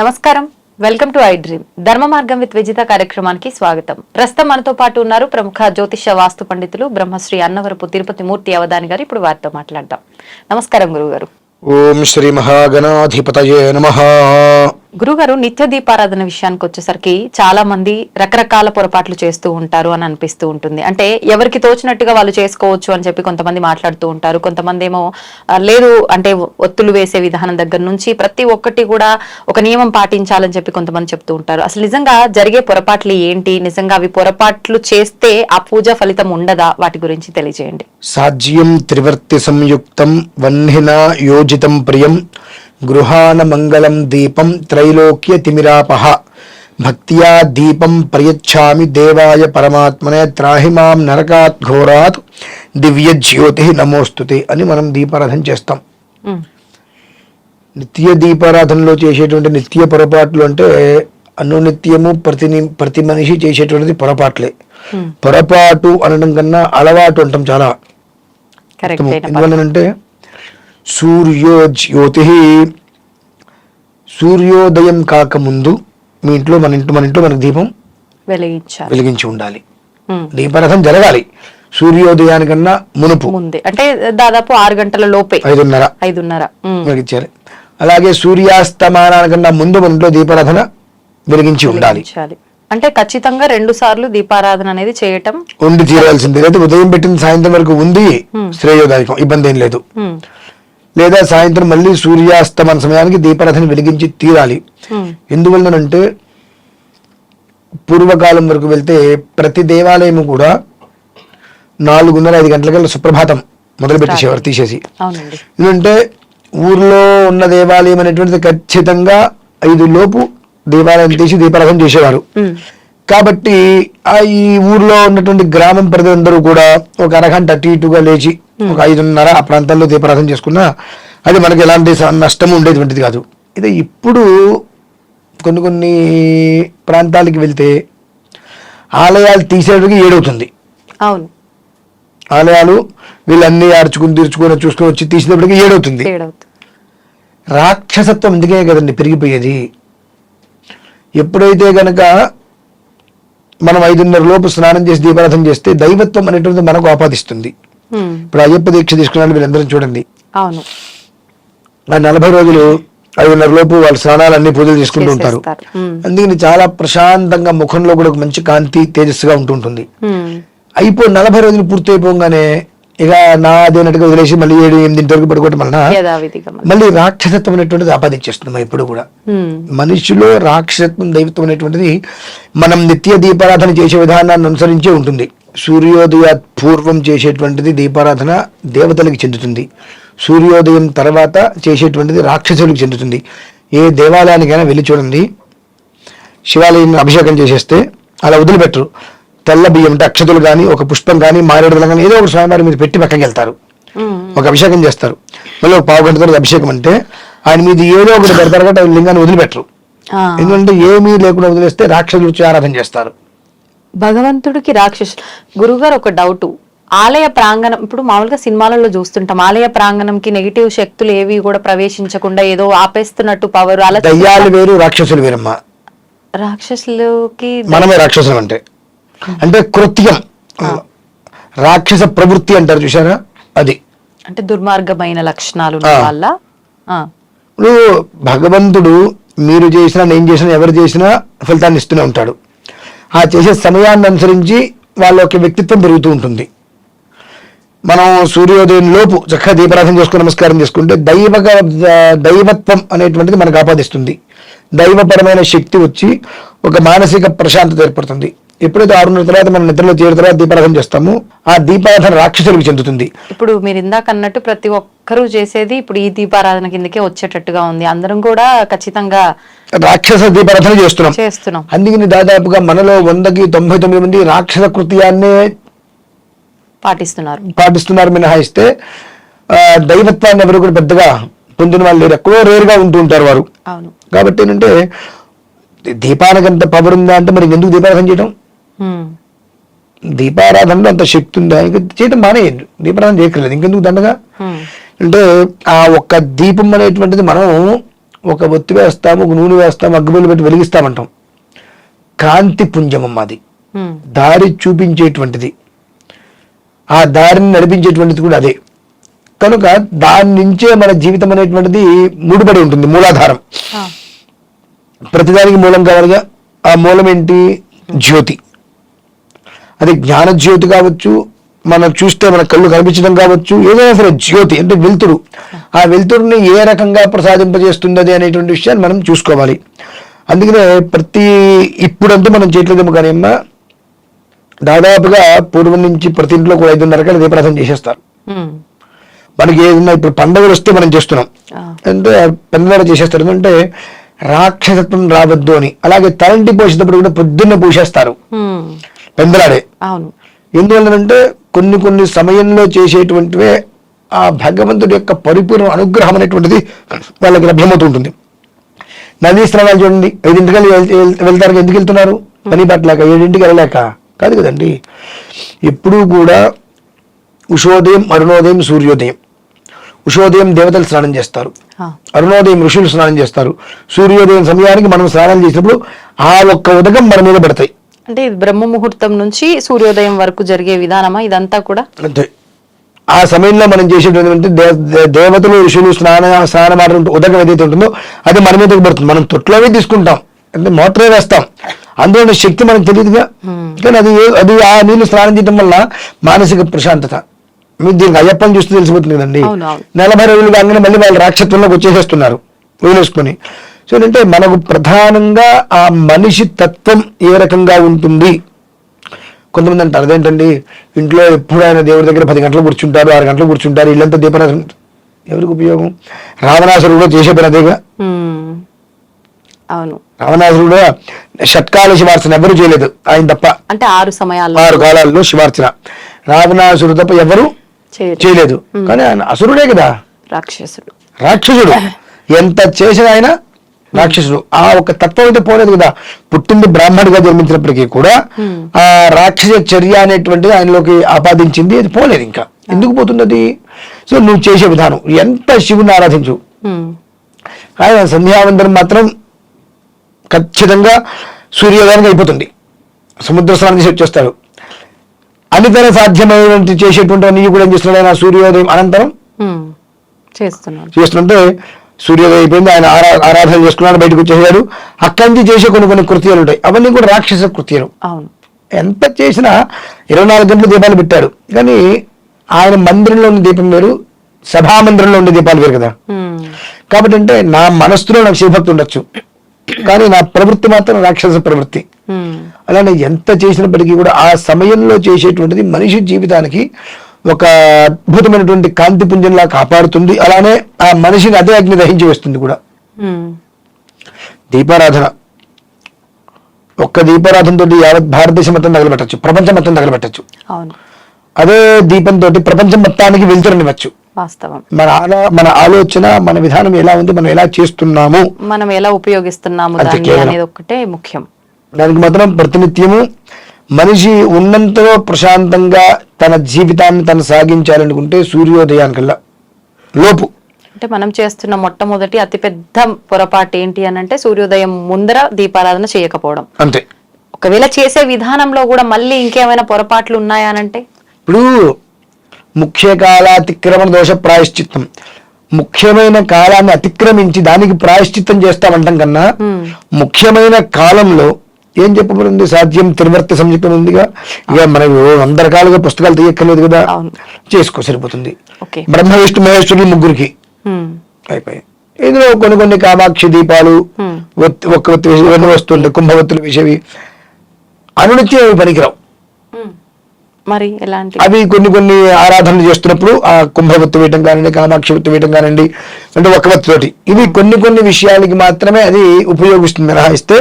నమస్కారం, welcome to I dream. ధర్మ మార్గం విత్ విజిత కార్యక్రమానికి స్వాగతం. ప్రస్తుతం మనతో పాటు ఉన్నారు ప్రముఖ జ్యోతిష వాస్తు పండితులు బ్రహ్మశ్రీ అన్నవరపు తిరుపతి మూర్తి అవధాని గారు. ఇప్పుడు వారితో మాట్లాడదాం. నమస్కారం గురుగారు. ఓం శ్రీ మహాగణాధిపతయే నమః. గురుగారు, నిత్య దీపారాధన విషయానికి వచ్చేసరికి చాలా మంది రకరకాల పొరపాట్లు చేస్తూ ఉంటారు అని అనిపిస్తూ ఉంటుంది. అంటే ఎవరికి తోచినట్టుగా వాళ్ళు చేసుకోవచ్చు అని చెప్పి కొంతమంది మాట్లాడుతూ ఉంటారు. కొంతమంది ఏమో లేదు అంటే ఒత్తులు వేసే విధానం దగ్గర నుంచి ప్రతి ఒక్కటి కూడా ఒక నియమం పాటించాలని చెప్పి కొంతమంది చెప్తూ ఉంటారు. అసలు నిజంగా జరిగే పొరపాట్లు ఏంటి? నిజంగా అవి పొరపాట్లు చేస్తే ఆ పూజ ఫలితం ఉండదా? వాటి గురించి తెలియజేయండి. సాజ్యం త్రివర్తి సంయుక్తం వహ్నినా యోజితం ప్రియం గృహాన మంగళం దీపం త్రైలోక్య తిమిరాపహ భక్త్యా దీపం ప్రయచ్ఛామి దేవాయ పరమాత్మనే త్రాహిమాం నరకాత్ ఘోరాత్ దివ్య జ్యోతి నమోస్తుతే అని మనం దీపారాధన చేస్తాం. నిత్య దీపారాధనలో చేసేటువంటి నిత్య పొరపాట్లు అంటే అనునిత్యము ప్రతి మనిషి చేసేటువంటిది పొరపాట్లే. పొరపాటు అనడం కన్నా అలవాటు అంటాం చాలా. ఎందువల్లనంటే సూర్యోదయం కాకముందు మీ ఇంట్లో మన ఇంట్లో మనకు దీపం వెలిగించి ఉండాలి. దీపారాధన జరగాలి సూర్యోదయానికన్నా మునుపు ముందే, అంటే దాదాపు 6 గంటల లోపే, 5:30 వెలిగించాలి. అలాగే సూర్యాస్తమానానికన్నా ముందు మన ఇంట్లో దీపారాధన వెలిగించి ఉండాలి. అంటే ఖచ్చితంగా 2 సార్లు దీపారాధన అనేది చేయటం ఉండి తీరాల్సిందే. లేదా ఉదయం పెట్టిన సాయంత్రం వరకు ఉంది శ్రేయోదాయకం, ఇబ్బంది ఏం లేదు. లేదా సాయంత్రం మళ్ళీ సూర్యాస్తమన సమయానికి దీపారాధన వెలిగించి తీరాలి. ఎందువల్లనంటే పూర్వకాలం వరకు వెళ్తే ప్రతి దేవాలయము కూడా 4:30-5 గంటలకల్లా సుప్రభాతం మొదలు పెట్టేసేవారు తీసేసి. ఎందుకంటే ఊర్లో ఉన్న దేవాలయం అనేటువంటిది ఖచ్చితంగా 5 లోపు దేవాలయం తీసి దీపారాధన చేసేవారు. కాబట్టి ఈ ఊర్లో ఉన్నటువంటి గ్రామం ప్రజలందరూ కూడా ఒక అరగంట అటు ఇటుగా లేచి ఒక 5:30 ఆ ప్రాంతాల్లో దీపారాధన చేసుకున్నా అది మనకి ఎలాంటి నష్టం ఉండేటువంటిది కాదు. ఇది ఇప్పుడు కొన్ని ప్రాంతాలకి వెళ్తే ఆలయాలు తీసేటికి 7 అవుతుంది. అవును, ఆలయాలు వీళ్ళన్నీ తీర్చుకొని చూసుకొని వచ్చి తీసేటప్పటికి 7 అవుతుంది. రాక్షసత్వం ఎందుకే కదండి పెరిగిపోయేది. ఎప్పుడైతే గనక మనం 5:30 లోపు స్నానం చేసి దీపారాధన చేస్తే దైవత్వం అనేటువంటిది మనకు ఆపాదిస్తుంది. ఇప్పుడు అయ్యప్ప దీక్ష తీసుకున్నాను వీళ్ళందరం చూడండి. అవును, 40 రోజులు 5:30 లోపు వాళ్ళ స్నానాలు అన్ని పూజలు చేసుకుంటూ ఉంటారు. అందుకని చాలా ప్రశాంతంగా ముఖంలో కూడా ఒక మంచి కాంతి తేజస్సుగా ఉంటుంటుంది. 40 రోజులు పూర్తి అయిపోగానే ఇక నాదేనట్టుగా వదిలేసి మళ్ళీ 7-8 వరకు పడుకోవటం వలన మళ్ళీ రాక్షసత్వం అనేటువంటిది ఆపాదించేస్తుంది. ఇప్పుడు కూడా మనిషిలో రాక్షసత్వం దైవత్వం అనేటువంటిది మనం నిత్య దీపారాధన చేసే విధానాన్ని అనుసరించే ఉంటుంది. సూర్యోదయ పూర్వం చేసేటువంటిది దీపారాధన దేవతలకు చెందుతుంది. సూర్యోదయం తర్వాత చేసేటువంటిది రాక్షసులకు చెందుతుంది. ఏ దేవాలయానికైనా వెళ్ళి చూడండి, శివాలయాన్ని అభిషేకం చేసేస్తే అలా వదిలిపెట్టరు. తెల్ల బియ్యం అంటే అక్షతులు కానీ ఒక పుష్పం కానీ మారేడుదల కానీ ఏదో ఒక స్వామివారి మీద పెట్టి పక్కకి వెళ్తారు, ఒక అభిషేకం చేస్తారు. మళ్ళీ ఒక 15 గంటల తర్వాత అభిషేకం అంటే ఆయన మీద ఏదో ఒకటి పెడతారు కాబట్టి లింగాన్ని వదిలిపెట్టరు. ఎందుకంటే ఏమీ లేకుండా వదిలేస్తే రాక్షసులు వచ్చి ఆరాధన చేస్తారు. భగవంతుడికి రాక్షసు. గురుగారు, ఒక డౌట్. ఆలయ ప్రాంగణం, ఇప్పుడు మామూలుగా సినిమాలలో చూస్తుంటాం, ఆలయ ప్రాంగణంకి నెగిటివ్ శక్తులు ఏవి కూడా ప్రవేశించకుండా ఏదో ఆపేస్తున్నట్టు పవర్, అలా దయ్యాలు వేరు రాక్షసులు వేరమ్మా. రాక్షసులకి మనమే రాక్షసులు అంటే కృత్యం, రాక్షస ప్రవృత్తి అంటారు చూసారా, అది అంటే దుర్మార్గమైన లక్షణాలు వల్ల. ఇప్పుడు భగవంతుడు మీరు చేసినా నేను చేసినా ఎవరు చేసినా ఫలితాన్ని ఇస్తూనే ఉంటాడు. ఆ చేసే సమయాన్ని అనుసరించి వాళ్ళ యొక్క వ్యక్తిత్వం పెరుగుతూ ఉంటుంది. మనం సూర్యోదయం లోపు చక్కగా దీపారాధన చేసుకుని నమస్కారం చేసుకుంటే దైవత్వం అనేటువంటిది మనకు ఆపాదిస్తుంది. దైవపరమైన శక్తి వచ్చి ఒక మానసిక ప్రశాంతత ఏర్పడుతుంది. ఎప్పుడైతే 6:30 తర్వాత మనం నిద్రలో చేరిన తర్వాత దీపారాధన చేస్తామో ఆ దీపారాధన రాక్షసులకు చెందుతుంది. ఇప్పుడు మీరు ఇందాక అన్నట్టు ప్రతి ఒక్కరూ చేసేది ఇప్పుడు ఈ దీపారాధన కిందకే వచ్చేటట్టుగా ఉంది. అందరం కూడా ఖచ్చితంగా రాక్షస దీపారాధన చేస్తున్నాం. అందుకని దాదాపుగా మనలో 100కి 99 మంది రాక్షస కృత్యాన్నే పాటిస్తున్నారు మినహాయిస్తే దైవత్వాన్ని ఎవరు కూడా పెద్దగా పొందిన వాళ్ళు లేరు. ఎక్కడో రేరుగా ఉంటూ ఉంటారు వారు. కాబట్టి ఏంటంటే దీపానికి అంత పవర్ ఉందా అంటే మరి ఎందుకు దీపారాధన చేయడం? దీపారాధనలో అంత శక్తి ఉందా? ఇంకా చేయటం మానేయండి, దీపారాధన చేయక్కర్లేదు. ఇంకెందుకు దండగా? అంటే ఆ ఒక్క దీపం అనేటువంటిది మనం ఒక ఒత్తి వేస్తాము, ఒక నూనె వేస్తాము, అగ్గిపుల్లు పెట్టి వెలిగిస్తామంటాం. కాంతి పుంజమమ్మ అది, దారి చూపించేటువంటిది, ఆ దారిని నడిపించేటువంటిది కూడా అదే. కనుక దాని నుంచే మన జీవితం అనేటువంటిది ముడిపడి ఉంటుంది, మూలాధారం. ప్రతిదానికి మూలం కావాలిగా. ఆ మూలం ఏంటి? జ్యోతి. అది జ్ఞాన జ్యోతి కావచ్చు, మనం చూస్తే మన కళ్ళు కనిపించడం కావచ్చు, ఏదైనా సరే జ్యోతి అంటే వెలుతురు. ఆ వెలుతురుని ఏ రకంగా ప్రసాదింపజేస్తుంది అనేటువంటి విషయాన్ని మనం చూసుకోవాలి. అందుకనే ఇప్పుడంతా మనం చేయట్లేదేమో కానీ అమ్మ, దాదాపుగా పూర్వం నుంచి ప్రతి ఇంట్లో కూడా 5:30 రకాల దీపారాధన చేసేస్తారు. మనకి ఏదైనా ఇప్పుడు పండుగలు వస్తే మనం చేస్తున్నాం అంటే పెద్దవాళ్ళు చేసేస్తారు. ఎందుకంటే రాక్షసత్వం రావద్దు అని. అలాగే తలంటి పోసేటప్పుడు కూడా పొద్దున్నే పూసేస్తారు పెందలాడే. ఎందువల్లనంటే కొన్ని సమయంలో చేసేటువంటివే ఆ భగవంతుడి యొక్క పరిపూర్ణ అనుగ్రహం అనేటువంటిది వాళ్ళకి లభ్యమవుతూ ఉంటుంది. నదీ స్నానాలు చూడండి, 5:00 వెళ్తారు. ఎందుకు వెళ్తున్నారు? పని పట్టలేక, 7:00 వెళ్ళలేక కాదు కదండి. ఎప్పుడూ కూడా ఉషోదయం, అరుణోదయం, సూర్యోదయం. ఉషోదయం దేవతలు స్నానం చేస్తారు, అరుణోదయం ఋషులు స్నానం చేస్తారు, సూర్యోదయం సమయానికి మనం స్నానం చేసినప్పుడు ఆ ఒక్క ఉదకం మన మీద పడతాయి. అంటే బ్రహ్మ ముహూర్తం నుంచి సూర్యోదయం వరకు జరిగే విధానమా ఇదంతా కూడా? అంతే. ఆ సమయంలో మనం చేసేటువంటి దేవతలు ఋషులు స్నానమాడ ఉదకం ఏదైతే ఉంటుందో అది మన మీదకి పడుతుంది. మనం తొట్లోనే తీసుకుంటాం, అంటే మోటరే వేస్తాం, అందులో శక్తి మనకు తెలియదుగా. కానీ అది ఆ నీళ్లు స్నానం చేయడం వల్ల మానసిక ప్రశాంతత. మీరు దీనికి అయ్యప్పని చూస్తే తెలిసిపోతుంది కదండి. 40 రోజులు కాగానే మళ్ళీ వాళ్ళు రాక్షసత్వంలోకి వచ్చేసేస్తున్నారు వదిలేసుకొని. సో అంటే మనకు ప్రధానంగా ఆ మనిషి తత్వం ఏ రకంగా ఉంటుంది. కొంతమంది అంటారు అదేంటండి, ఇంట్లో ఎప్పుడు ఆయన దేవుడి దగ్గర 10 గంటలు కూర్చుంటారు, 6 గంటలు కూర్చుంటారు, ఇల్లంతా దీపారాధన. ఎవరికి ఉపయోగం? రావణాసురుడు కూడా చేసే పని అదేగా. అవును, రావణాసురుడు షట్కాల శివార్చన ఎవరు చేయలేదు, ఆయన తప్ప. అంటే 6 కాలాల్లో శివార్చన రావణాసురుడు తప్ప ఎవరు చేయలేదు. కానీ ఆయన అసురుడే కదా, రాక్షసుడు. ఎంత చేసిన ఆయన రాక్షసుడు. ఆ ఒక తత్వం అయితే పోలేదు కదా. పుట్టింది బ్రాహ్మణుడిగా జన్మించినప్పటికీ కూడా ఆ రాక్షస చర్య అనేటువంటిది ఆయనలోకి ఆపాదించింది, అది పోలేదు. ఇంకా ఎందుకు పోతుంది అది? సో నువ్వు చేసే విధానం ఎంత శివుని ఆరాధించు, ఆయన సంధ్యావందనం మాత్రం ఖచ్చితంగా సూర్యోదయానికి అయిపోతుంది. సముద్ర స్నానం చేసి వచ్చేస్తాడు. అనితర సాధ్యమైనటువంటి చేసేటువంటి అన్ని కూడా ఏం చేస్తున్నాడు ఆయన? సూర్యోదయం అనంతరం చేస్తుంటే సూర్యోదయం అయిపోయింది, ఆయన ఆరాధన చేసుకున్నాడు, బయటకు వచ్చేసాడు. అక్కడి నుంచి చేసే కొన్ని కృత్యాలు ఉంటాయి, అవన్నీ కూడా రాక్షస కృత్యాలు. ఎంత చేసినా 24 గంటలు దీపాలు పెట్టాడు. కానీ ఆయన మందిరంలో ఉన్న దీపం వేరు, సభా మందిరంలో ఉండే దీపాలు వేరు కదా. కాబట్టి అంటే నా మనస్సులో నాకు శివభక్తి ఉండొచ్చు, కానీ నా ప్రవృత్తి మాత్రం రాక్షస ప్రవృత్తి. అలానే ఎంత చేసినప్పటికీ కూడా ఆ సమయంలో చేసేటువంటిది మనిషి జీవితానికి ఒక అద్భుతమైనటువంటి కాంతి పుంజంలా కాపాడుతుంది. అలానే ఆ మనిషిని అదే అగ్ని దహించి వేస్తుంది కూడా. దీపారాధన, ఒక్క దీపారాధనతో యావత్ భారతదేశం మొత్తం తగలబెట్టచ్చు, ప్రపంచం మొత్తం తగలబెట్టచ్చు. అదే దీపంతో ప్రపంచం మొత్తానికి వెళ్తురనివ్వచ్చు. మన ఆలోచన, మన విధానం ఎలా ఉంది, మనం ఎలా చేస్తున్నాము, మనం ఎలా ఉపయోగిస్తున్నాము అనేది ఒక్కటే ముఖ్యం. దానికి మాత్రం ప్రతినిత్యము మనిషి ఉన్నంతలో ప్రశాంతంగా తన జీవితాన్ని తను సాగించాలనుకుంటే సూర్యోదయానికల్లా లోపు. అంటే మనం చేస్తున్న మొట్టమొదటి అతిపెద్ద పొరపాటు ఏంటి అని అంటే సూర్యోదయం ముందర దీపారాధన చేయకపోవడం. అంతే. ఒకవేళ చేసే విధానంలో కూడా మళ్ళీ ఇంకేమైనా పొరపాట్లు ఉన్నాయా అంటే, ఇప్పుడు ముఖ్య కాలాతిక్రమణ దోష ప్రాయశ్చిత్తం, ముఖ్యమైన కాలాన్ని అతిక్రమించి దానికి ప్రాయశ్చిత్తం చేస్తామంటాం కన్నా ముఖ్యమైన కాలంలో ఏం చెప్పబడింది? సాధ్యం త్రివర్తి సంయుక్తం ఉందిగా. ఇక మనకు 100 రకాలుగా పుస్తకాలు తీయక్కర్లేదు కదా, చేసుకో సరిపోతుంది. బ్రహ్మ విష్ణు మహేశ్వరులు ముగ్గురికి అయిపోయాయి. ఇందులో కొన్ని కామాక్షి దీపాలు, ఒక్క ఒత్తి వస్తుండే కుంభవత్తులు విషయవి అనునిత్యం అవి పనికిరావు. మరి ఎలాంటి అవి కొన్ని ఆరాధనలు చేస్తున్నప్పుడు ఆ కుంభవత్తు వేయటం కానివ్వండి, కామాక్షి వత్తు వేయటం కానివ్వండి, అంటే ఒక వత్తుతోటి ఇవి కొన్ని విషయాలకి మాత్రమే అది ఉపయోగిస్తుంది. మినహాయిస్తే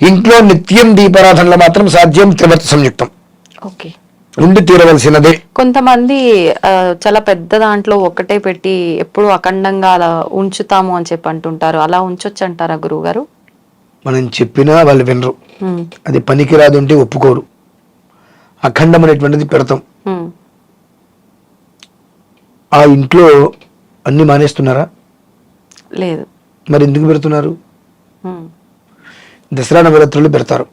ఇంట్లో నిత్యం దీపారాధనలో మాత్రం సాధ్యం త్రివర్తి సంయుక్తం ఉండి తీరవలసినదే. కొంతమంది చాలా పెద్ద దాంట్లో ఒక్కటే పెట్టి ఎప్పుడు అఖండంగా అలా ఉంచుతాము అని చెప్పి అంటుంటారు. అలా ఉంచొచ్చు అంటారా గురువు గారు? మనం చెప్పినా వాళ్ళు వినరు, అది పనికిరాదు అంటే ఒప్పుకోరు. అఖండం అనేటువంటిది పెడతాం. ఆ ఇంట్లో అన్ని మానేస్తున్నారా? లేదు. మరి ఎందుకు పెడుతున్నారు? ఉమ్, దసరా నవరాత్రులు పెడతారు,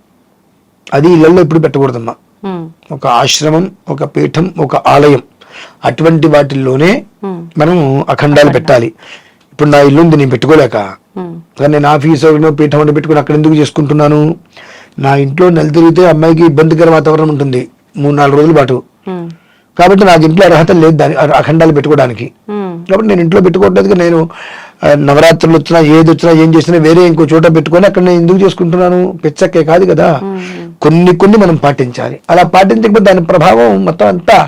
అది ఇళ్లలో ఎప్పుడు పెట్టకూడదమ్మా. ఉమ్, ఒక ఆశ్రమం, ఒక పీఠం, ఒక ఆలయం, అటువంటి వాటిల్లోనే ఉమ్, మనం అఖండాలు పెట్టాలి. ఇప్పుడు నా ఇల్లు ఉంది, నేను పెట్టుకోలేక, ఉమ్, కానీ నేను ఆఫీస్ పీఠం అని పెట్టుకుని అక్కడ ఎందుకు చేసుకుంటున్నాను? నా ఇంట్లో నెల తిరిగితే అమ్మాయికి ఇబ్బందికర వాతావరణం ఉంటుంది 3-4 రోజుల పాటు. ఉమ్, కాబట్టి నాకు ఇంట్లో అర్హత లేదు దాని అఖండాలు పెట్టుకోవడానికి. ఉమ్, కాబట్టి నేను ఇంట్లో పెట్టుకోవట్లేదు. నేను నవరాత్రులు వచ్చినా ఏది వచ్చినా ఏం చేసినా వేరే ఇంకో చోట పెట్టుకొని అక్కడ నేను ఎందుకు చేసుకుంటున్నాను? పిచ్చక్కే కాదు కదా. కొన్ని మనం పాటించాలి. అలా పాటించకపోతే దాని ప్రభావం మొత్తం అంతా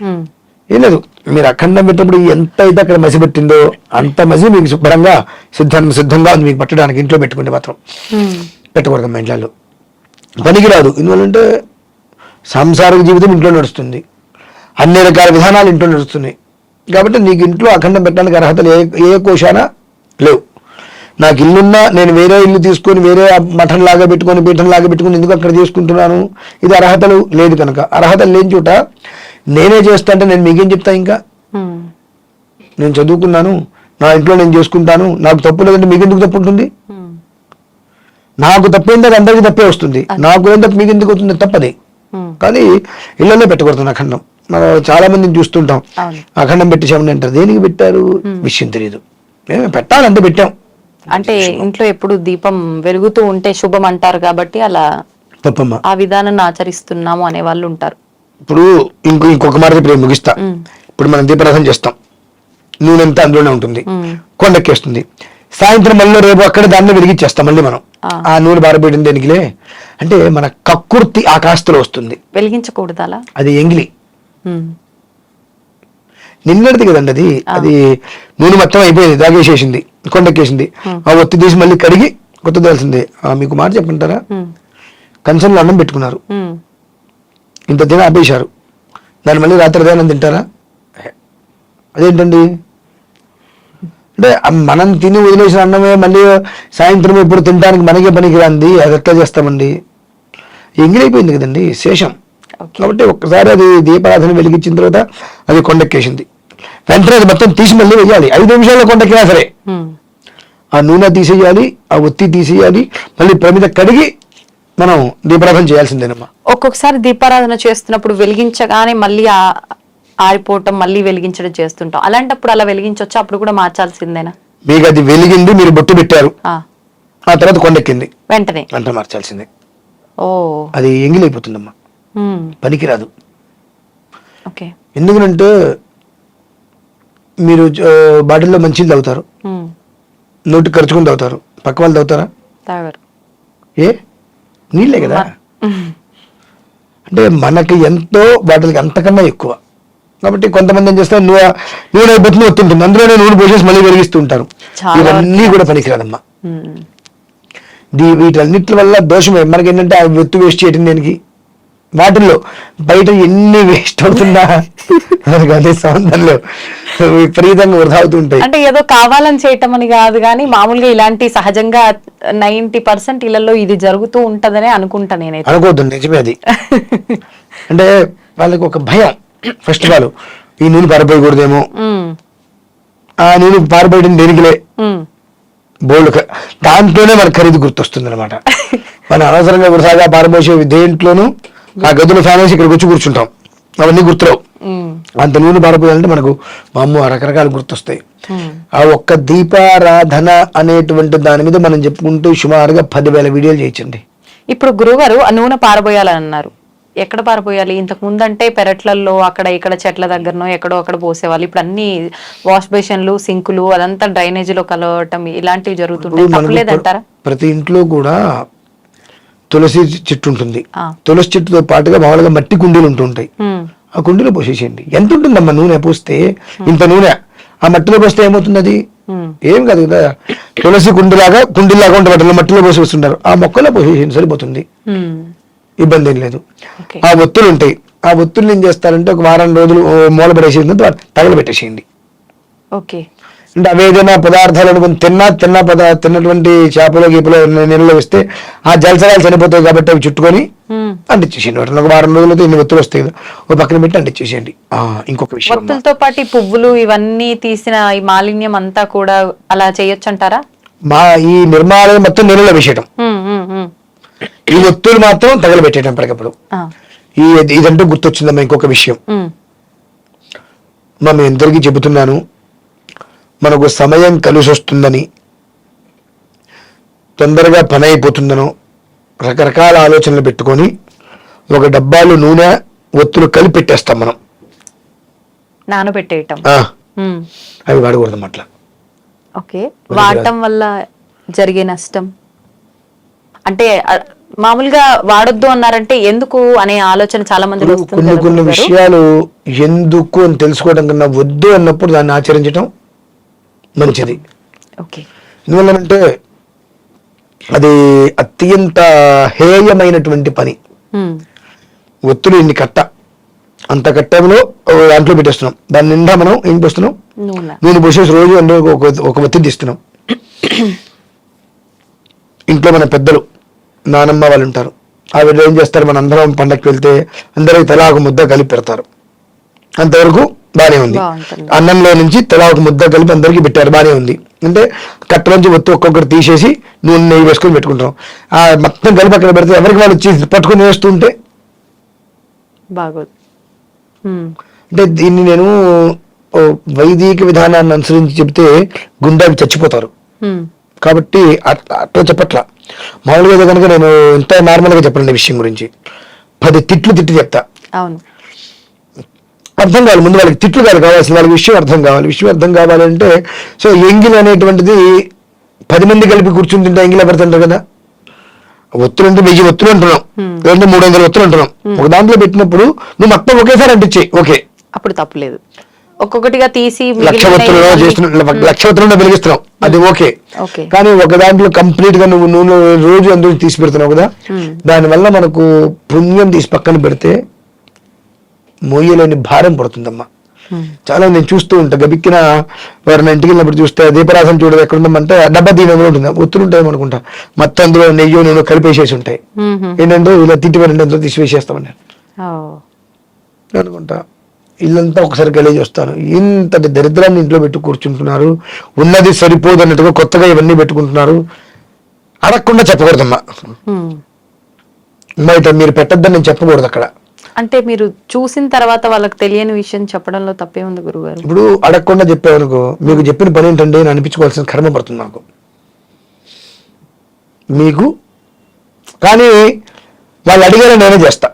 ఉమ్, ఏం లేదు. మీరు అఖండం పెట్టినప్పుడు ఎంత అయితే అక్కడ మసి పెట్టిందో అంత మసి మీకు శుభ్రంగా సిద్ధంగా ఉంది మీకు పట్టడానికి. ఇంట్లో పెట్టుకుంటే మాత్రం ఉమ్, పెట్టకూడదు మా ఇంట్లో. పనికిరాదు. ఎందువల్లంటే సాంసారిక జీవితం ఇంట్లో నడుస్తుంది, అన్ని రకాల విధానాలు ఇంట్లో నడుస్తున్నాయి. కాబట్టి నీకు ఇంట్లో అఖండం పెట్టడానికి అర్హతలు ఏ కోశాన లేవు. నాకు ఇల్లున్నా నేను వేరే ఇల్లు తీసుకొని వేరే మఠం లాగా పెట్టుకొని పీఠం లాగా పెట్టుకుని ఎందుకు అక్కడ చేసుకుంటున్నాను? ఇది అర్హతలు లేదు కనుక. అర్హతలు లేని చోట నేనే చేస్తా అంటే నేను మీకేం చెప్తా? ఇంకా ఉమ్, నేను చదువుకున్నాను, నా ఇంట్లో నేను చేసుకుంటాను, నాకు తప్పు లేదంటే మీకెందుకు తప్పు ఉంటుంది? ఉమ్, నాకు తప్పైంది అది అందరికీ తప్పే వస్తుంది. నాకు ఏం తప్పు మీకు ఎందుకు అవుతుంది? తప్పది. ఉమ్, కానీ ఇళ్లలో పెట్టకూడదు అఖండం. మనం చాలా మందిని చూస్తుంటాం, అవును. అఖండం పెట్టేసామని అంటారు. దేనికి పెట్టారు? విషయం తెలియదు. మేము పెట్టాలంటే పెట్టాం. అంటే ఇంట్లో ఎప్పుడు దీపం వెలుగుతూ ఉంటే శుభం అంటారు కాబట్టి అలా తప్పమ్మ. ఆ విధానాన్ని ఆచరిస్తున్నాము అనే వాళ్ళు ఉంటారు. ఇప్పుడు ఇంకొక మాట ఇప్పుడు ముగిస్తా. ఇప్పుడు మనం దీపారాధన చేస్తాం, నూనె అంతా అందులోనే ఉంటుంది, కొండెక్కేస్తుంది. సాయంత్రం మళ్ళీ రేపు అక్కడ దాన్ని వెలిగించేస్తాం మళ్ళీ మనం. ఆ నూనె బారబెట్టింది దేనికిలే అంటే మన కక్కుర్తి ఆ కాస్తలో వస్తుంది. వెలిగించకూడదు అలా. అది ఎంగిలి ఉమ్, నిన్నటిది కదండి అది. అది నూనె మొత్తం అయిపోయింది, దాగేసేసింది, కొండెక్కేసింది. ఆ ఒత్తి తీసి మళ్ళీ కడిగి కొత్త తెలిసింది. మీకు మాట చెప్పంటారా? ఉమ్, కంచంలో అన్నం పెట్టుకున్నారు, ఉమ్, ఇంత తిన ఆపేశారు, దాన్ని మళ్ళీ రాత్రి అన్నం తింటారా? అదేంటండి అంటే మనం తిని వదిలేసిన అన్నమే మళ్ళీ సాయంత్రం ఇప్పుడు తినడానికి మనకే పనికి రాంది, అది ఎట్లా చేస్తామండి? ఎంగిలైపోయింది కదండి, శేషం. కాబట్టి ఒక్కసారి అది దీపారాధన వెలిగించిన తర్వాత అది కొండెక్కేసింది, వెంటనే అది మొత్తం తీసి మళ్ళీ వేయాలి. 5 నిమిషాల్లో కొండెక్కినా సరే ఆ నూనె తీసేయాలి, ఆ ఒత్తి తీసేయాలి, మళ్ళీ ప్రమిద కడిగి మనం దీపారాధన చేయాల్సిందేనమ్మా. ఒక్కొక్కసారి దీపారాధన చేస్తున్నప్పుడు వెలిగించగానే మళ్ళీ ఆరిపోవటం, మళ్ళీ వెలిగించడం చేస్తుంటాం. అలాంటప్పుడు అలా వెలిగించవచ్చు, అప్పుడు కూడా మార్చాల్సిందేనా? మీకు అది వెలిగింది, మీరు బొట్టు పెట్టారు, ఆ తర్వాత కొండెక్కింది, వెంటనే మార్చాల్సిందే. ఓ, అది ఎంగిలైపోతుందమ్మా, పనికిరాదు. ఓకే. ఎందుకంటే మీరు బాటిల్లో మంచిలు తాగుతారు, నోటికి ఖర్చుకుని తాగుతారు, పక్క వాళ్ళు తాగుతారా? తాగరు. ఏ నీళ్ళే కదా. అంటే మనకి ఎంతో బాటిల్కి అంతకన్నా ఎక్కువ. కాబట్టి కొంతమంది ఏం చేస్తారు, నూనె అయిపోతుంది, ఒత్తుంటుంది, అందులోనే నూనె పోసేసి మళ్ళీ వెలిగిస్తూ ఉంటారు. ఇవన్నీ కూడా పనికిరాదమ్మా. వీటన్నిటి వల్ల దోషమే. మనకి ఏంటంటే ఆ ఒత్తు వేస్ట్ చేయటం దేనికి? వాటిల్లో బయట ఎన్ని వేస్ట్ అవుతుందా మనకి అదే సౌందర్యంలో విపరీతంగా వృధా అవుతుంటాయి. అంటే ఏదో కావాలని చేయటం అని కాదు, కానీ మామూలుగా ఇలాంటి సహజంగా 90% ఇళ్లలో ఇది జరుగుతూ ఉంటదనే అనుకుంటా నేనైతే. అనుకోవద్దు, నిజమే అది. అంటే వాళ్ళకి ఒక భయం. ఫస్ట్ ఆఫ్ ఆల్ ఈ నూనె పారిపోయకూడదేమో, ఆ నూనె పారిపోయడం దేనికిలే బోల్డ్, దాంట్లోనే మనకు ఖరీదు గుర్తొస్తుంది అనమాట. మనం అనవసరంగా వృధాగా పారిపోసే దేంట్లోనూ ఆ గదులు ఫ్యాన్ వేసి ఇక్కడికి వచ్చి కూర్చుంటాం, అవన్నీ గుర్తురావు. అంత నూనె పారిపోయాలంటే మనకు మామూలు రకరకాలు గుర్తొస్తాయి. ఆ ఒక్క దీపారాధన అనేటువంటి దాని మీద మనం చెప్పుకుంటూ సుమారుగా 10,000 వీడియోలు చేయొచ్చండి. ఇప్పుడు గురువుగారు ఆ నూనె పారబోయాలని అన్నారు, ఎక్కడ పారబోయాలి? ఇంతకు ముందంటే పెరట్లలో అక్కడ ఇక్కడ చెట్ల దగ్గరనో ఎక్కడో అక్కడ పోసేవాళ్ళు. ఇప్పుడు అన్ని వాష్ బేషన్లు, సింకులు, అదంతా డ్రైనేజీలో కలవటం ఇలాంటివి జరుగుతుంటాయి. తప్పలేదంటారా? ప్రతి ఇంట్లో కూడా తులసి చెట్టు ఉంటుంది. తులసి చెట్టుతో పాటుగా మామూలుగా మట్టి కుండీలు ఉంటుంటాయి. ఆ కుండీలో పోసేసేయండి. ఎంత ఉంటుందమ్మా నూనె పోస్తే? ఇంత నూనె ఆ మట్టిలో పోస్తే ఏమవుతుంది? అది ఏం కాదు కదా. తులసి కుండీలాగా ఉంటుంది, మట్టిలో పోసి వస్తుంటారు. ఆ మొక్కలో పోసేసేయండి, సరిపోతుంది, ఇబ్బంది ఏం లేదు. ఆ ఒత్తులు ఉంటాయి, ఆ ఒత్తులు ఏం చేస్తారంటే ఒక వారం రోజులు మూల పడేసేసిన తర్వాత తగలబెట్టేసేయండి. ఓకే. అంటే అవి ఏదైనా పదార్థాలు అనుకుని తిన్నటువంటి చేపలో గీపలో నీళ్ళలో వేస్తే ఆ జలసరాలు చనిపోతాయి కాబట్టి అవి చుట్టుకొని అంటించేసేయండి. ఒక వారం రోజులతో ఇన్ని ఒత్తులు వస్తాయి కదా, ఓ పక్కన పెట్టి అంటించేసేయండి. ఇంకొక విషయం, ఒత్తులతో పాటు ఈ పువ్వులు ఇవన్నీ తీసిన ఈ మాలిన్యం అంతా కూడా అలా చేయొచ్చు అంటారా? ఈ నిర్మాణం మొత్తం నీళ్ళలో వేసేయటం, ఈ ఒత్తులు మాత్రం తగలబెట్టేయటం ఎప్పటికప్పుడు. ఇదంటూ గుర్తొచ్చిందమ్మా ఇంకొక విషయం. మేము ఎందరికీ చెబుతున్నాను, మనకు సమయం కలిసి వస్తుందని, తొందరగా పని అయిపోతుందనో రకరకాల ఆలోచనలు పెట్టుకొని ఒక డబ్బాలు నూనె ఒత్తులు కలిపి పెట్టేస్తాం మనం, నానబెట్టేయటం. అవి వాడకూడదు అట్లా. ఓకే, వాడటం వల్ల జరిగే నష్టం అంటే మామూలుగా వాడొద్దు అన్నారంటే ఎందుకు అనే ఆలోచన చాలా మంది కొన్ని విషయాలు ఎందుకు అని తెలుసుకోవడం కన్నా వద్దు అన్నప్పుడు దాన్ని ఆచరించడం మంచిది. ఎందువల్లంటే అది అత్యంత హేయమైనటువంటి పని. ఒత్తులు ఇన్ని కట్ట, అంత కట్టంలో దాంట్లో పెట్టేస్తున్నాం, దాని నిండా మనం ఏం పోస్తున్నాం, నూనె పోసేసి రోజు అందులో ఒక ఒత్తి తీస్తున్నాం. ఇంట్లో మన పెద్దలు నానమ్మ వాళ్ళు ఉంటారు, ఆవిడ ఏం చేస్తారు, మన అందరం పండగకి వెళ్తే అందరికి తలా ఒక ముద్ద కలిపి పెడతారు. అంతవరకు బానే ఉంది. అన్నంలో నుంచి తలా ఒక ముద్ద కలిపి అందరికి పెట్టారు, బానే ఉంది. అంటే కట్ట నుంచి ఒత్తి ఒక్కొక్కటి తీసేసి నూనె నెయ్యి వేసుకొని పెట్టుకుంటాం. ఆ మొత్తం కలిపి అక్కడ పెడితే ఎవరికి వాళ్ళు వచ్చి పట్టుకుని వేస్తుంటే బాగోదు. అంటే దీన్ని నేను వైదిక విధానాన్ని అనుసరించి చెబితే గుండెకి చచ్చిపోతారు. కాబట్టి అట్లా చెప్పట్లా. మామూలుగా అయితే కనుక నేను ఎంత నార్మల్గా చెప్పండి విషయం గురించి 10 తిట్లు చెప్తా. అవును, అర్థం కావాలి ముందు వాళ్ళకి, తిట్లు కావాల్సిన వాళ్ళకి విషయం అర్థం కావాలి. విషయం అర్థం కావాలంటే సో ఎంగిల్ అనేటువంటిది 10 మంది కలిపి కూర్చుని తింటే ఎంగిల్ పెడుతుంటారు కదా. ఒత్తులు అంటే 1000 ఒత్తులు అంటున్నాం, లేదంటే 300 ఒత్తులు అంటున్నాం. ఒక దాంట్లో పెట్టినప్పుడు నువ్వు మొత్తం ఒకేసారి అంటించే, ఓకే, అప్పుడు తప్పులేదు. ఒక్కొక్కటిగా తీసి 1,00,000 ఒత్తులలో చేస్తున్నాం, 1,00,000 ఒత్తులలో వెలిగిస్తున్నాం, అది ఓకే. కానీ ఒక దాంట్లో కంప్లీట్ గా నువ్వు నూనె రోజు అందులో తీసి పెడుతున్నావు కదా, దానివల్ల మనకు పుణ్యం తీసి పక్కన పెడితే మోయలేని భారం పడుతుందమ్మా. చాలా నేను చూస్తూ ఉంటా, గబిక్కిన ఎవరైనా ఇంటికి వెళ్ళినప్పుడు చూస్తే దీపరాసం చూడదు ఎక్కడ ఉందామంటే డబ్బా దీని ఉంటుంది, ఒత్తులు ఉంటాయి అనుకుంటా, మొత్తం అందులో నెయ్యి నూనె కలిపేసేసి ఉంటాయి. ఏంటంటే ఇలా తిట్టిపోయిన అందులో తీసివేసేస్తామని అనుకుంటా. ఇల్లంతా ఒకసారి గలీజ్ వస్తాను, ఇంతటి దరిద్రాన్ని ఇంట్లో పెట్టి కూర్చుంటున్నారు, ఉన్నది సరిపోదు అన్నట్టుగా కొత్తగా ఇవన్నీ పెట్టుకుంటున్నారు. అడగకుండా చెప్పకూడదమ్మా, బయట మీరు పెట్టద్దని నేను చెప్పకూడదు అక్కడ. అంటే మీరు చూసిన తర్వాత వాళ్ళకి తెలియని విషయం చెప్పడంలో తప్పే ఉంది గురుగారు. ఇప్పుడు అడగకుండా చెప్పావనుకో, మీకు చెప్పిన పని ఏంటంటే నేను అనిపించుకోవాల్సిన కర్మ పడుతుంది నాకు మీకు. కానీ వాళ్ళు అడిగేలా నేనే చేస్తా,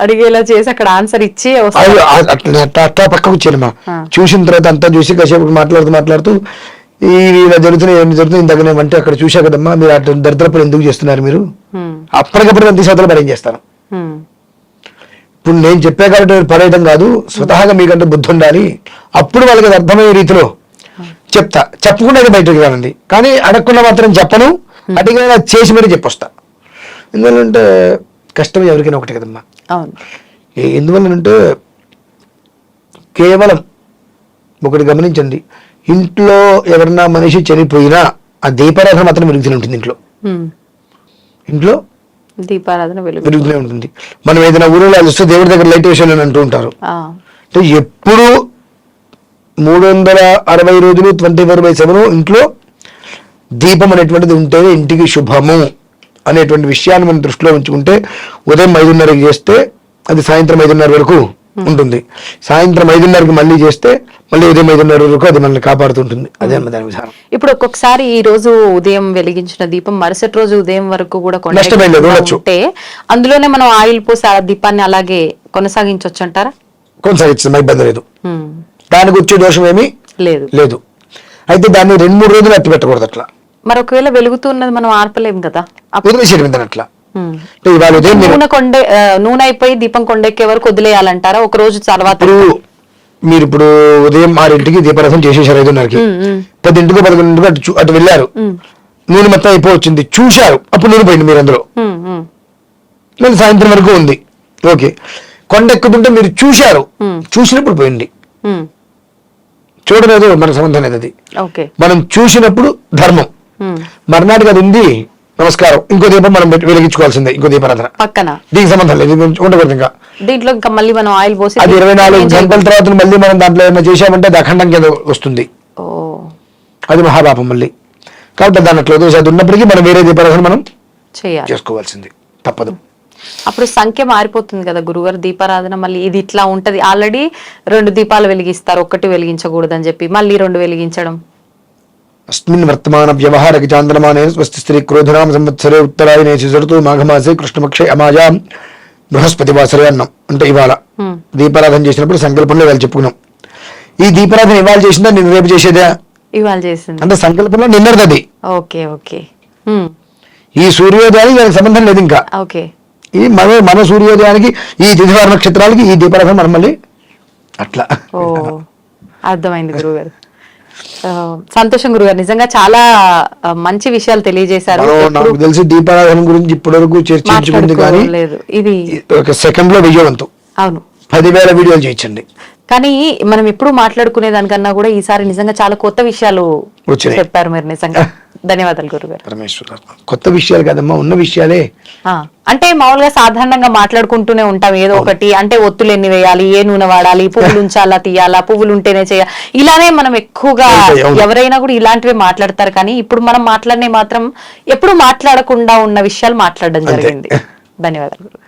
అడిగేలా చేసి అక్కడ ఆన్సర్ ఇచ్చి అట్లా పక్కకు వచ్చానమ్మా. చూసిన తర్వాత అంతా చూసి కాసేపు మాట్లాడుతూ ఇలా జరుగుతున్నాయి ఏమి జరుగుతుంది ఇంతకనే అంటే అక్కడ చూసా కదమ్మా, మీరు అట్లా దరిద్రపడి ఎందుకు చేస్తున్నారు మీరు, అప్పటికప్పుడు అంత శాతం పని చేస్తాను. ఇప్పుడు నేను చెప్పా కాబట్టి పడేయడం కాదు, స్వతహాగా మీకంటే బుద్ధి ఉండాలి, అప్పుడు వాళ్ళకి అది అర్థమయ్యే రీతిలో చెప్తా. చెప్పకుండా బయటకు రానండి, కానీ అడగకుండా మాత్రం చెప్పను, అడిగినా చేసి మరీ చెప్పొస్తా. ఎందువల్లంటే కష్టం ఎవరికైనా ఒకటి కదమ్మా. ఎందువల్లంటే కేవలం ఒకటి గమనించండి, ఇంట్లో ఎవరన్నా మనిషి చనిపోయినా ఆ దీపారాధన మాత్రం వెలుగుతూనే ఉంటుంది. ఇంట్లో దీపారాధన వెలుగుతూనే ఉంటుంది. మనం ఏదైనా ఊరిలో చూస్తే దేవుడి దగ్గర లైట్ వేసాను అంటూ ఉంటారు. అంటే ఎప్పుడు 360 రోజులు 24/7 ఇంట్లో దీపం అనేటువంటిది ఉంటేనే ఇంటికి శుభము అనేటువంటి విషయాన్ని మనం దృష్టిలో ఉంచుకుంటే ఉదయం 5:30కి చేస్తే అది సాయంత్రం 5:30 వరకు ఉంటుంది, సాయంత్రం 5:30కి మళ్ళీ చేస్తే మళ్ళీ ఉదయం 5:30 వరకు అది మనల్ని కాపాడుతుంటుంది. అదే దాని విధానం. ఇప్పుడు ఒక్కొక్కసారి ఈ రోజు ఉదయం వెలిగించిన దీపం మరుసటి రోజు ఉదయం వరకు కూడా ఉంటే అందులోనే మనం ఆయిల్ పోసి ఆ దీపాన్ని అలాగే కొనసాగించవచ్చు అంటారా? కొనసాగించడం ఇబ్బంది లేదు, దానికి వచ్చే దోషం ఏమీ లేదు. అయితే దాన్ని 2-3 రోజులు అట్టి పెట్టకూడదు. అట్లా మరి ఒకవేళ వెలుగుతున్నది మనం ఆర్పలేము కదా, అట్లా నూనె అయిపోయి దీపం కొండెక్కే వరకు వదిలేయాలంటారా ఒక రోజు తర్వాత? మీరు ఇప్పుడు ఉదయం 6ంటికి దీపారాధన చేసేసారు, 5:30కి, 10ంటికి 11ంటికి అటు వెళ్ళారు, నూనె మొత్తం అయిపోవచ్చింది, చూశారు, అప్పుడు నూనె పోయింది మీరు అందులో, మళ్ళీ సాయంత్రం వరకు ఉంది, ఓకే. కొండెక్కుతుంటే మీరు చూశారు, చూసినప్పుడు పోయింది, చూడలేదు మనకు సంబంధం లేదు. అది మనం చూసినప్పుడు ధర్మం, మర్నాటికి అది ఉంది, నమస్కారం, ఇంకో దీపం మనం వెలిగించుకోవాల్సిందే, ఇంకో దీపారాధన పక్కన, దీనికి సంబంధం లేదు, ఉండకూడదు. ఇంకా దీంట్లో ఇంకా మళ్ళీ మనం ఆయిల్ పోసి అది 24 గంటల తర్వాత మళ్ళీ మనం దాంట్లో ఏమైనా చేసామంటే అది అఖండం కింద వస్తుంది. అది మహాపాపం మళ్ళీ. కాబట్టి దాని అట్లా వదిలేసి అది ఉన్నప్పటికీ మనం వేరే దీపారాధన మనం చేయాలి, చేసుకోవాల్సింది తప్పదు. అప్పుడు సంఖ్య మారిపోతుంది కదా గురుగారు. దీపారాధన మళ్ళీ ఇది ఇట్లా ఉంటది, ఆల్రెడీ 2 దీపాలు వెలిగిస్తారు, ఒక్కటి వెలిగించకూడదని చెప్పి మళ్ళీ 2 వెలిగించడం. అస్మిన్ వర్తమాన వ్యవహారకి చాంద్రమానే స్వస్తి స్త్రీ క్రోధనామ సంవత్సరే ఉత్తరాయణే శిశురతు మాఘమాసే కృష్ణపక్షే అమాయాం బృహస్పతి వాసరే అన్నాం. అంటే ఇవాళ దీపారాధన చేసినప్పుడు సంకల్పంలో ఇవాళ చెప్పుకున్నాం. ఈ దీపారాధన ఇవాళ చేసిందా నేను రేపు చేసేదా? ఇవాళ చేసింది అంటే సంకల్పంలో నిన్నది అది. ఓకే ఓకే ఈ సూర్యోదయానికి దానికి సంబంధం లేదు ఇంకా. ఓకే, ఈ మన సూర్యోదయానికి ఈ తిథివార నక్షత్రాలకి ఈ దీపారాధన మనం మళ్ళీ అట్లా. ఓ అర్థమైంది గురుగారు. సంతోషం గురుగారు, నిజంగా చాలా మంచి విషయాలు తెలియజేశారు. నాకు తెలిసి దీపారాధన గురించి ఇప్పటి వరకు చర్చించుకుంది కానీ లేదు, ఇది ఒక సెకండ్ లో విజయవంతం. అవును, 10,000 వీడియోలు చేయించండి. కానీ మనం ఎప్పుడు మాట్లాడుకునే దానికన్నా కూడా ఈసారి నిజంగా చాలా కొత్త విషయాలు వచ్చినాయి. చెప్పారు మీరు, నిజంగా ధన్యవాదాలు గురుగారు. పరమేశ్వర, కొత్త విషయాలు కాదమ్మా, ఉన్న విషయాలే. అంటే మామూలుగా సాధారణంగా మాట్లాడుకుంటూనే ఉంటాం ఏదో ఒకటి, అంటే ఒత్తులు ఎన్ని వేయాలి, ఏ నూనె వాడాలి, పువ్వులు ఉంచాలా తీయాలా, పువ్వులు ఉంటేనే చేయాలి, ఇలానే మనం ఎక్కువగా ఎవరైనా కూడా ఇలాంటివే మాట్లాడతారు. కానీ ఇప్పుడు మనం మాట్లాడినే మాత్రం ఎప్పుడు మాట్లాడకుండా ఉన్న విషయాలు మాట్లాడడం జరిగింది. ధన్యవాదాలు గురుగారు.